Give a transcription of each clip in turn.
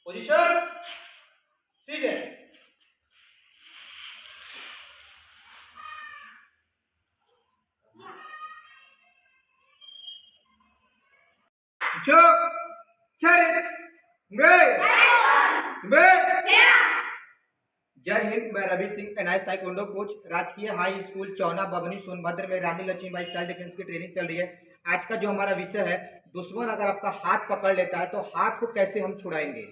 Position सीधे चुप चल जय हिंद। मैं Ravi Singh NIS taekwondo coach, राजकीय हाई स्कूल चौना बबनी सोनभद्र में रानी लक्ष्मीबाई सेल्फ डिफेंस की ट्रेनिंग चल रही है। आज का जो हमारा विषय है, दुश्मन अगर आपका हाथ पकड़ लेता है तो हाथ को कैसे हम छुड़ाएंगे।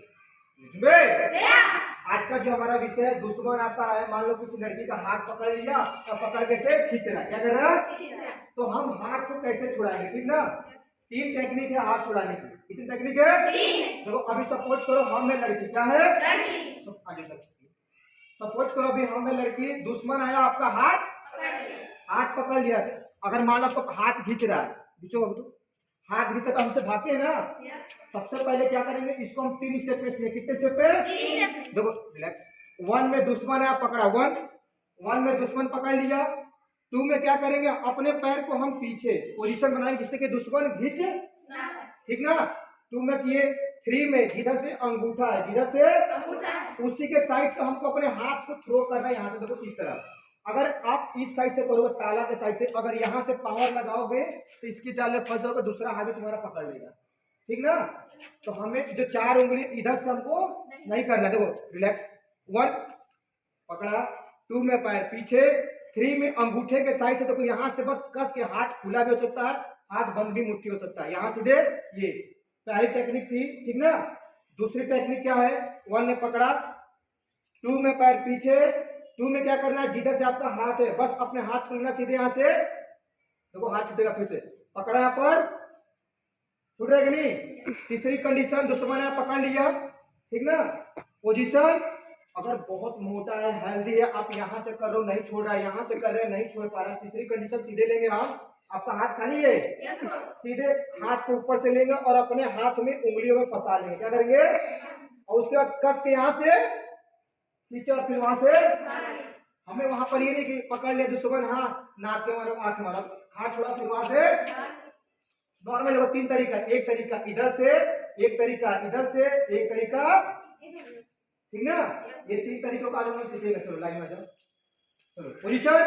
आज का जो हमारा विषय है, दुश्मन आता है, मान लो किसी लड़की का हाथ पकड़ लिया और पकड़ के से खींच रहा है, क्या कर रहा है, तो हम हाथ को कैसे छुड़ाएंगे। ठीक ना, 3 टेक्निक है हाथ छुड़ाने की। कितनी टेक्निक है? देखो अभी सपोज करो हम है लड़की, क्या है, आगे सपोज करो अभी हम है लड़की, दुश्मन आया आपका हाथ पकड़ लिया। अगर मान लो आपको हाथ खींच रहा है, खींचो तो हाथ खींचा तो हमसे भागते हैं ना। सबसे पहले क्या करेंगे, इसको हम 3 स्टेप पे सीखे। कितने स्टेप पे? देखो रिलैक्स। 1 में दुश्मन है पकड़ा, 1 में दुश्मन पकड़ लिया। 2 में क्या करेंगे, अपने पैर को हम पीछे पोजीशन बनाएंगे जिससे कि दुश्मन खींच, ठीक ना। 2 में किए। 3 में जिधर से अंगूठा है, जिधर से उसी के साइड से हमको अपने हाथ को थ्रो करना है। यहाँ से देखो इस तरह, अगर आप इस साइड से करोगे ताला के साइड से, अगर यहाँ से पावर लगाओगे तो इसकी जाल में फंस जाओगे, दूसरा हाथ भी तुम्हारा पकड़ लेगा, ठीक ना। तो हमें जो 4 उंगली इधर से हमको नहीं करना। देखो रिलैक्स। 1 पकड़ा, 2 में पैर पीछे, 3 में अंगूठे के साइड से देखो यहाँ से बस कस के, हाथ खुला भी हो सकता है, हाथ बंद भी मुट्ठी हो सकता है, यहाँ सीधे। ये पहली टेक्निक थी, ठीक ना। दूसरी टेक्निक क्या है, 1 ने पकड़ा, 2 में पैर पीछे, 2 में क्या करना है, जिधर से आपका हाथ है बस अपने हाथ को लेना सीधे, यहाँ से देखो हाथ छूटेगा, फिर से पकड़ा, यहाँ पर छूटेगा नहीं। तीसरी कंडीशन, दुश्मन है पकड़ लिया, ठीक ना। पोजीशन, अगर बहुत मोटा है, हेल्दी है, आप यहाँ से कर रहे हो नहीं छोड़ रहा है, यहाँ से कर रहे हैं नहीं छोड़ पा रहा है, तीसरी कंडीशन सीधे लेंगे हम, आपका हाथ खाली है, सीधे हाथ को ऊपर से लेंगे और अपने हाथ में उंगलियों में फंसा लेंगे। क्या करेंगे, और उसके बाद कस के यहाँ से खींचे और फिर वहां से, हमें वहां पर ये नहीं कि पकड़ ले दुश्मन, हाँ नाक के मारो, आंख मारो, हाथ छोड़ा, फिर वहां से नॉर्मल। देखो 3 तरीका, एक तरीका इधर से, एक तरीका इधर से, एक तरीका, ठीक ना। ये 3 तरीकों का आज हम लोग सीखेंगे। चलो लाइन में जाओ, चलो पोजीशन।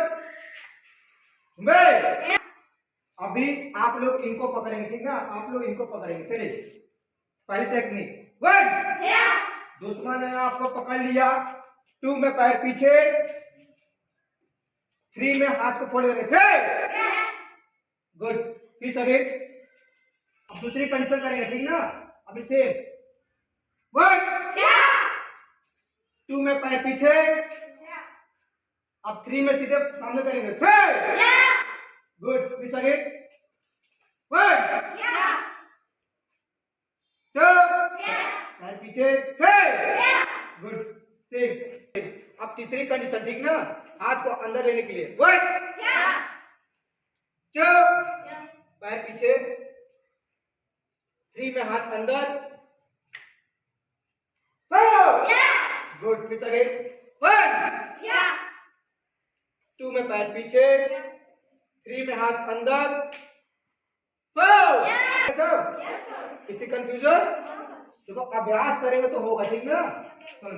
अभी आप लोग इनको पकड़ेंगे, ठीक ना, आप लोग इनको पकड़ेंगे। चलिए पहली टेक्निक, 1 दुश्मन ने आपको पकड़ लिया, 2 में पैर पीछे, 3 में हाथ को फोल्ड करेंगे, गुड। फिर अगेन, अब दूसरी कंडीशन करेंगे, ठीक ना। अभी सेम, 1 2 में पैर पीछे, अब 3 में सीधे सामने करेंगे, गुड। फिर अगेन, 1 2 पैर पीछे, गुड। सेम। अब तीसरी कंडीशन, ठीक ना, हाथ को अंदर लेने के लिए, 1 2 पैर पीछे, 3 में हाथ अंदर, गुड। फिर अगेन, 1 2 में पैर पीछे, 3 में हाथ अंदर, किसी कंफ्यूजन? देखो अभ्यास करेंगे तो होगा, ठीक ना। चलो